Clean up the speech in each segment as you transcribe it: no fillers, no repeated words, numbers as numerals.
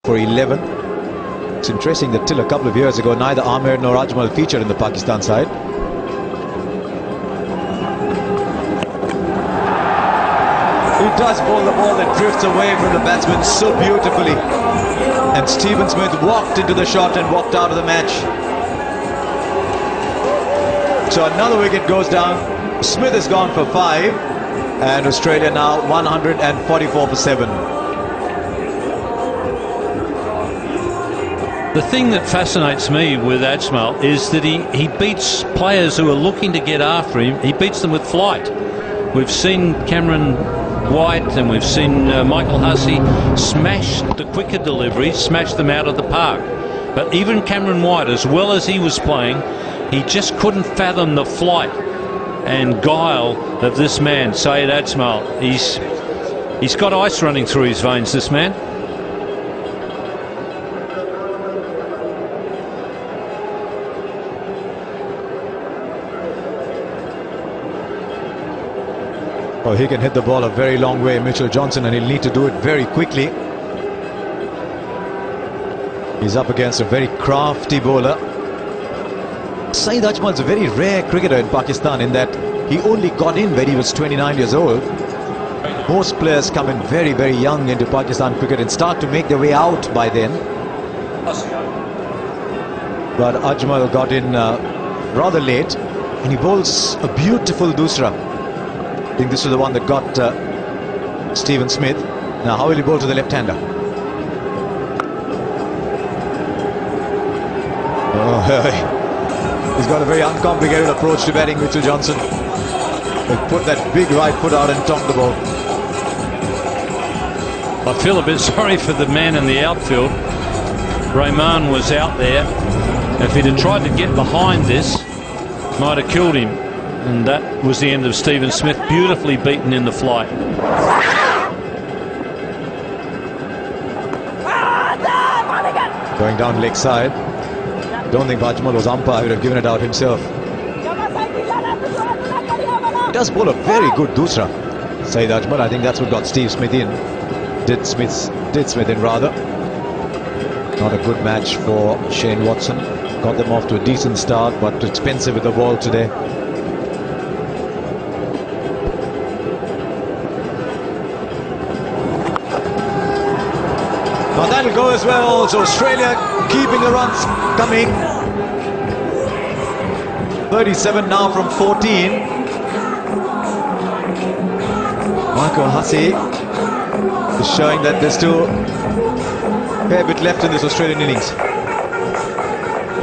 for 11. It's interesting that till a couple of years ago, neither Amir nor Ajmal featured in the Pakistan side. He does bowl the ball that drifts away from the batsman so beautifully. And Stephen Smith walked into the shot and walked out of the match. So another wicket goes down. Smith has gone for 5. And Australia now 144 for 7. The thing that fascinates me with Ajmal is that he beats players who are looking to get after him. He beats them with flight. We've seen Cameron White and we've seen Michael Hussey smash the quicker deliveries, smash them out of the park. But even Cameron White, as well as he was playing, he just couldn't fathom the flight and guile of this man, Syed Ajmal. He's got ice running through his veins, this man. Oh, he can hit the ball a very long way, Mitchell Johnson, and he'll need to do it very quickly. He's up against a very crafty bowler. Syed Ajmal is a very rare cricketer in Pakistan in that he only got in when he was 29 years old. Most players come in very, very young into Pakistan cricket and start to make their way out by then. But Ajmal got in rather late, and he bowls a beautiful dusra. I think this is the one that got Stephen Smith. Now, how will he bowl to the left-hander? Oh, he's got a very uncomplicated approach to batting, Mitchell Johnson. He'll put that big right foot out and top the ball. I feel a bit sorry for the man in the outfield. Rahman was out there. If he'd have tried to get behind this, might have killed him. And that was the end of Stephen Smith, beautifully beaten in the flight. Going down leg side. Don't think Ajmal was umpire, he would have given it out himself. He does bowl a very good dusra, Syed Ajmal. I think that's what got Steve Smith in. Did Smith in rather. Not a good match for Shane Watson. Got them off to a decent start, but expensive with the ball today. Now that'll go as well. So Australia keeping the runs coming. 37 now from 14. Michael Hussey is showing that there's still a fair bit left in this Australian innings.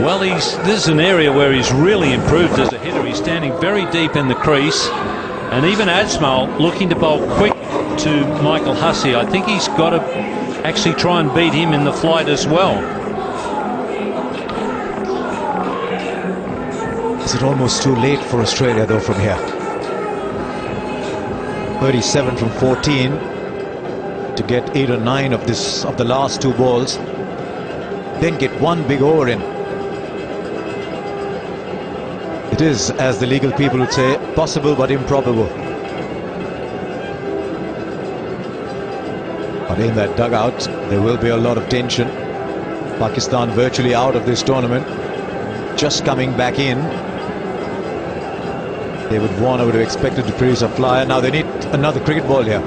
Well, this is an area where he's really improved as a hitter. He's standing very deep in the crease. And even Ajmal looking to bowl quick to Michael Hussey. I think he's got to actually try and beat him in the flight as well. Is it almost too late for Australia though from here? 37 from 14 to get 8 or 9 of the last 2 balls, then get 1 big over in. It is, as the legal people would say, possible but improbable. But in that dugout, there will be a lot of tension. Pakistan virtually out of this tournament, just coming back in. David Warner would have expected to produce a flyer. Now they need another cricket ball here.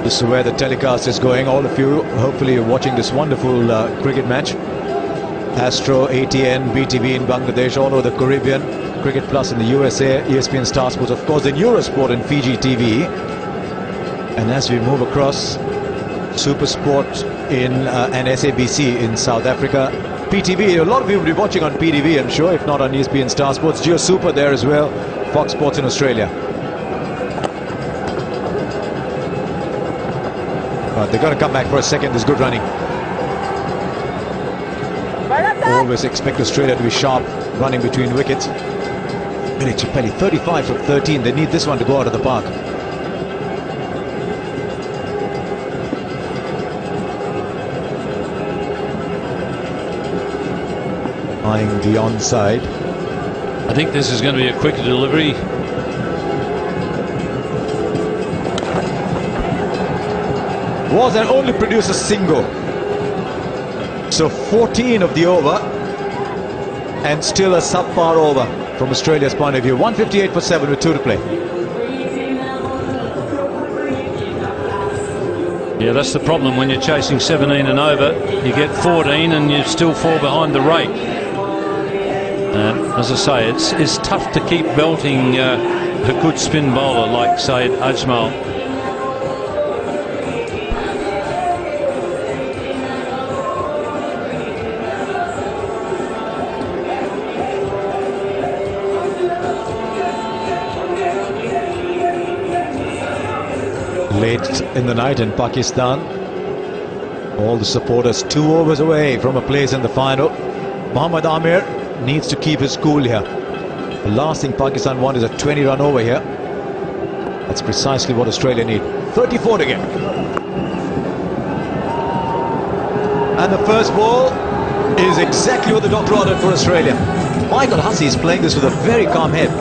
This is where the telecast is going. All of you, hopefully, you're watching this wonderful cricket match. Astro, ATN, BTV in Bangladesh, all over the Caribbean. Cricket Plus in the USA, ESPN Star Sports, of course, in Eurosport and Fiji TV. And as we move across, Super Sport in and SABC in South Africa. PTV, a lot of you will be watching on PTV, I'm sure, if not on ESPN Star Sports. Geo Super there as well, Fox Sports in Australia. But they're going to come back for a second. There's good running. Always expect Australia to be sharp, running between wickets. Billy Chappelli, 35 from 13. They need this one to go out of the park. Eyeing the onside. I think this is going to be a quicker delivery. Was and only produced a single. So 14 of the over, and still a subpar over from Australia's point of view. 158 for 7 with 2 to play. Yeah, that's the problem when you're chasing 17 and over. You get 14 and you still fall behind the rate. As I say, it's tough to keep belting a good spin bowler like Saeed Ajmal. Late in the night in Pakistan, all the supporters 2 overs away from a place in the final. Mohammad Amir needs to keep his cool here. The last thing Pakistan want is a 20-run over here. That's precisely what Australia need. 34 to get. And the first ball is exactly what the doctor ordered for Australia. Michael Hussey is playing this with a very calm head.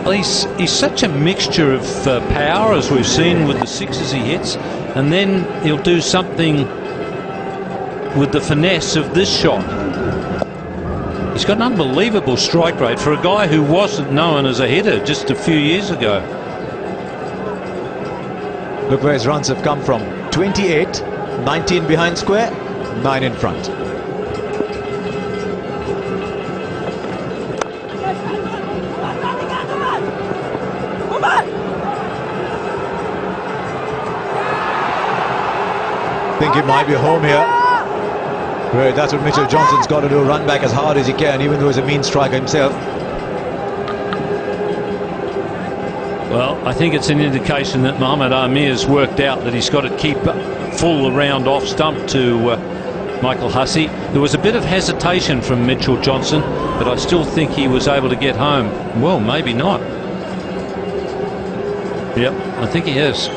Well, he's such a mixture of power, as we've seen with the sixes he hits, and then he'll do something with the finesse of this shot. He's got an unbelievable strike rate for a guy who wasn't known as a hitter just a few years ago. Look where his runs have come from. 28, 19 behind square, 9 in front. I think he might be home here. Great, that's what Mitchell Johnson's got to do, run back as hard as he can, even though he's a mean striker himself. Well, I think it's an indication that Mohammad Amir's worked out that he's got to keep full around off stump to Michael Hussey. There was a bit of hesitation from Mitchell Johnson, but I still think he was able to get home. Well, maybe not. Yep, I think he has.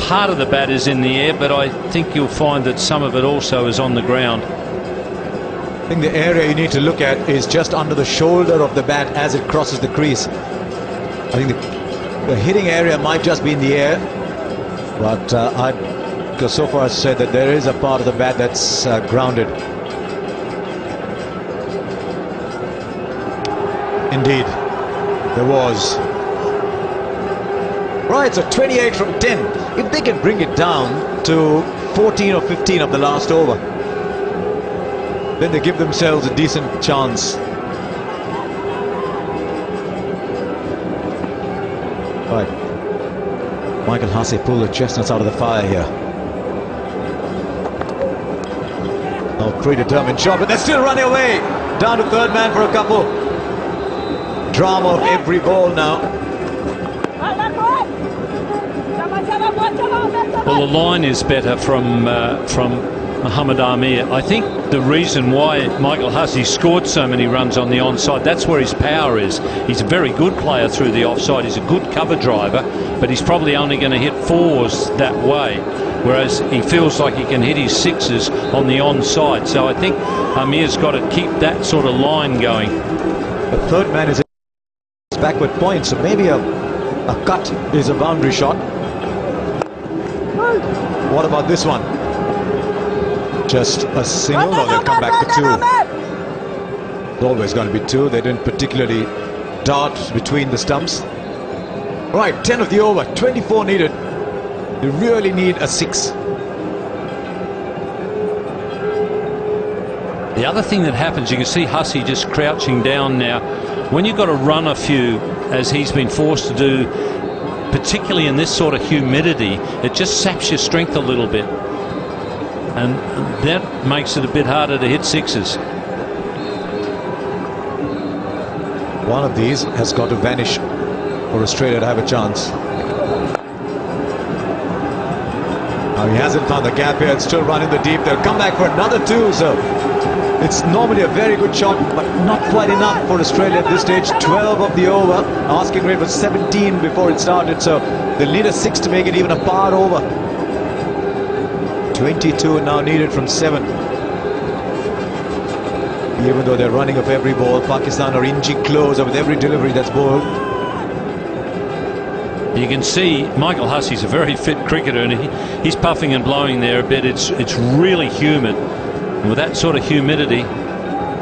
Part of the bat is in the air, but I think you'll find that some of it also is on the ground. I think the area you need to look at is just under the shoulder of the bat as it crosses the crease. I think the hitting area might just be in the air, but I'd go so far as to say that there is a part of the bat that's grounded. Indeed, there was. Right, so 28 from 10. If they can bring it down to 14 or 15 of the last over, then they give themselves a decent chance. Right. Michael Hussey pulled the chestnuts out of the fire here. Oh, predetermined shot, but they're still running away. Down to third man for a couple. Drama of every ball now. Well, the line is better from Mohammad Amir. I think the reason why Michael Hussey scored so many runs on the onside, that's where his power is. He's a very good player through the offside. He's a good cover driver, but he's probably only going to hit 4s that way, whereas he feels like he can hit his 6s on the onside. So I think Amir's got to keep that sort of line going. The third man is a backward point, so maybe a cut is a boundary shot. What about this one? Just a single, or they'll come back for 2. It's always going to be 2. They didn't particularly dart between the stumps. Right, 10 of the over, 24 needed. They really need a 6. The other thing that happens, you can see Hussey just crouching down now. When you've got to run a few, as he's been forced to do, particularly in this sort of humidity, it just saps your strength a little bit, and that makes it a bit harder to hit 6s. One of these has got to vanish for Australia to have a chance. Now he hasn't found the gap here. It's still running the deep. They'll come back for another 2, so it's normally a very good shot, but not quite enough for Australia at this stage. 12 of the over. Asking rate was 17 before it started, so they'll need a 6 to make it even a par over. 22 now needed from 7. Even though they're running off every ball, Pakistan are inching closer with every delivery that's bowled. You can see Michael Hussey's a very fit cricketer, and he's puffing and blowing there a bit. It's really humid, and with that sort of humidity,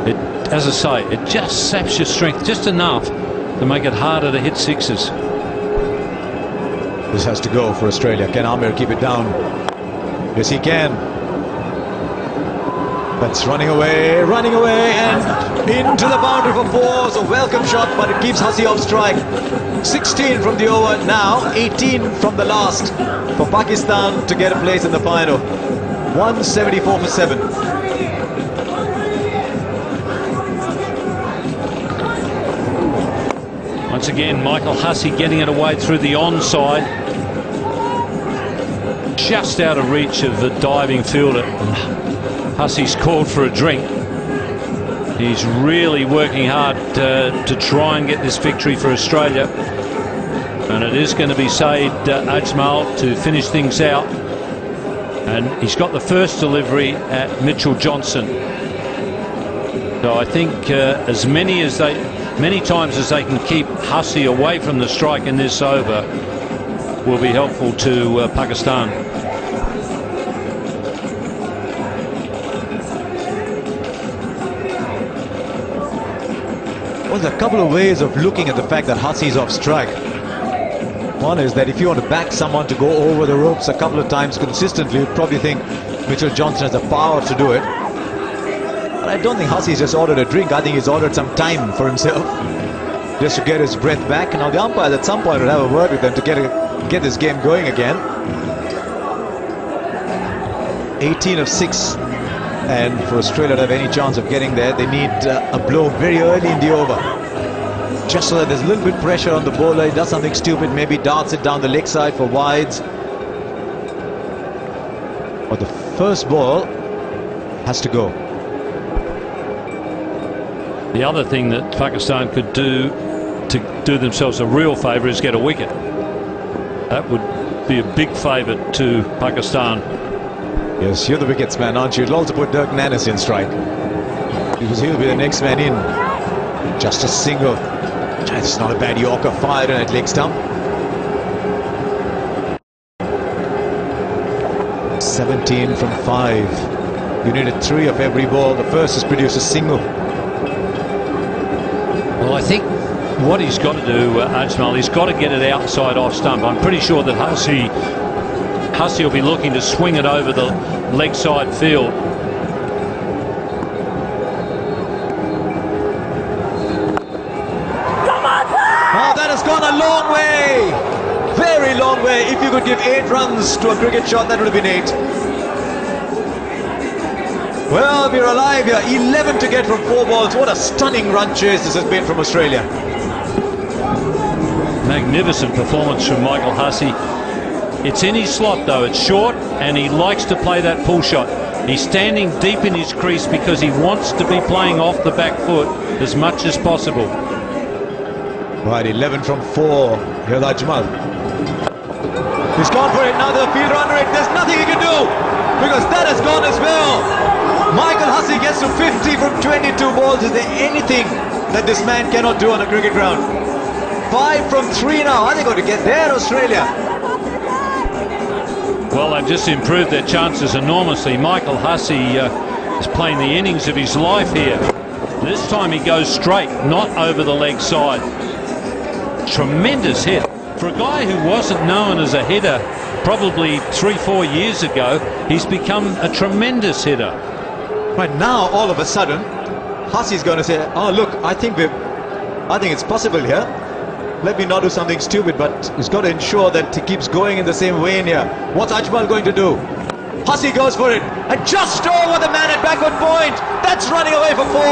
it, as I say, it just saps your strength just enough to make it harder to hit sixes. This has to go for Australia. Can Amir keep it down? Yes, he can. That's running away, and into the boundary for four. So welcome shot, but it keeps Hussey off strike. 16 from the over now, 18 from the last for Pakistan to get a place in the final. 174 for 7. Once again, Michael Hussey getting it away through the onside. Just out of reach of the diving fielder. Hussey's called for a drink. He's really working hard to try and get this victory for Australia. And it is going to be Saeed Ajmal to finish things out. And he's got the first delivery at Mitchell Johnson. So I think as many times as they can keep Hussey away from the strike in this over will be helpful to Pakistan. Well, there's a couple of ways of looking at the fact that Hussey's off strike. One is that if you want to back someone to go over the ropes a couple of times consistently, you'd probably think Mitchell Johnson has the power to do it. But I don't think Hussey's just ordered a drink. I think he's ordered some time for himself, just to get his breath back. Now the umpires at some point will have a word with them to get this game going again. 18 of 6. And for Australia to have any chance of getting there, they need a blow very early in the over. Just so that there's a little bit pressure on the bowler. He does something stupid, maybe darts it down the leg side for wides. But the first ball has to go. The other thing that Pakistan could do to do themselves a real favour is get a wicket. That would be a big favour to Pakistan. Yes, you're the wickets man, aren't you? You'll also put Dirk Nannes in strike, because he'll be the next man in. Just a single. It's not a bad Yorker, fired in at leg stump. 17 from 5. You needed 3 of every ball. The first has produced a single. Well, I think what he's got to do, Ajmal, he's got to get it outside off stump. I'm pretty sure that Hussey will be looking to swing it over the leg side field. Oh, that has gone a long way. Very long way. If you could give 8 runs to a cricket shot, that would have been 8. Well, we're alive here. 11 to get from 4 balls. What a stunning run chase this has been from Australia. Magnificent performance from Michael Hussey. It's in his slot though, it's short, and he likes to play that pull shot. He's standing deep in his crease because he wants to be playing off the back foot as much as possible. Right, 11 from 4. Here's Ajmal. He's gone for it, now the fielder under it. There's nothing he can do, because that has gone as well. Michael Hussey gets to 50 from 22 balls. Is there anything that this man cannot do on a cricket ground? 5 from 3 now. Are they going to get there, Australia? Well, they've just improved their chances enormously. Michael Hussey is playing the innings of his life here. This time he goes straight, not over the leg side. Tremendous hit. For a guy who wasn't known as a hitter probably 3-4 years ago, he's become a tremendous hitter. Right now, all of a sudden, Hussey's going to say, oh look, I think it's possible here. Let me not do something stupid, but he's got to ensure that he keeps going in the same way in here. What's Ajmal going to do? Hussey goes for it, and just over the man at backward point. That's running away for 4.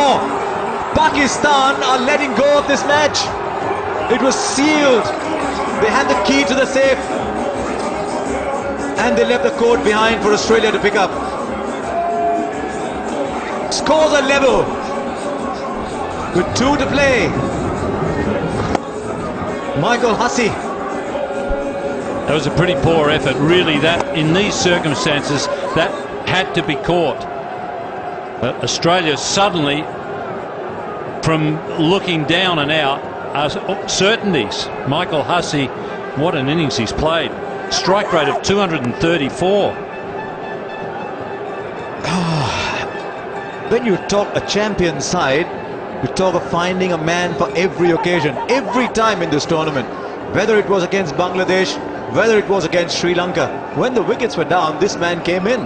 Pakistan are letting go of this match. It was sealed. They had the key to the safe, and they left the court behind for Australia to pick up. Scores are level with 2 to play. Michael Hussey. That was a pretty poor effort, really. That in these circumstances, that had to be caught. Australia suddenly, from looking down and out, are certainties. Michael Hussey What an innings he's played. Strike rate of 234. When you talk a champion side, you talk of finding a man for every occasion, every time in this tournament. Whether it was against Bangladesh, whether it was against Sri Lanka. When the wickets were down, this man came in.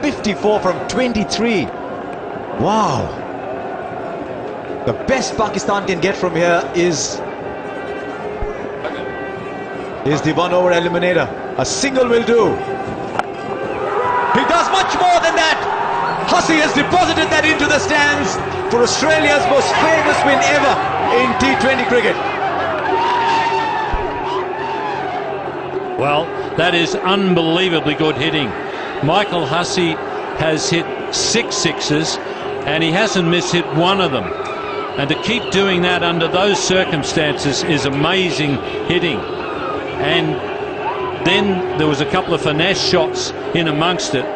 54 from 23. Wow. The best Pakistan can get from here is the one-over eliminator. A single will do. He does much more than that. Hussey has deposited that into the stands for Australia's most famous win ever in T20 cricket. Well, that is unbelievably good hitting. Michael Hussey has hit 6 sixes and he hasn't mishit one of them. And to keep doing that under those circumstances is amazing hitting. And then there was a couple of finesse shots in amongst it.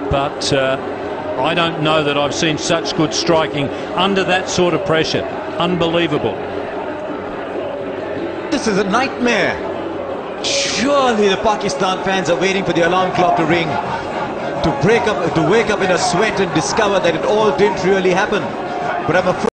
But I don't know that I've seen such good striking under that sort of pressure. Unbelievable. This is a nightmare. Surely the Pakistan fans are waiting for the alarm clock to ring, to wake up in a sweat and discover that it all didn't really happen. But I'm afraid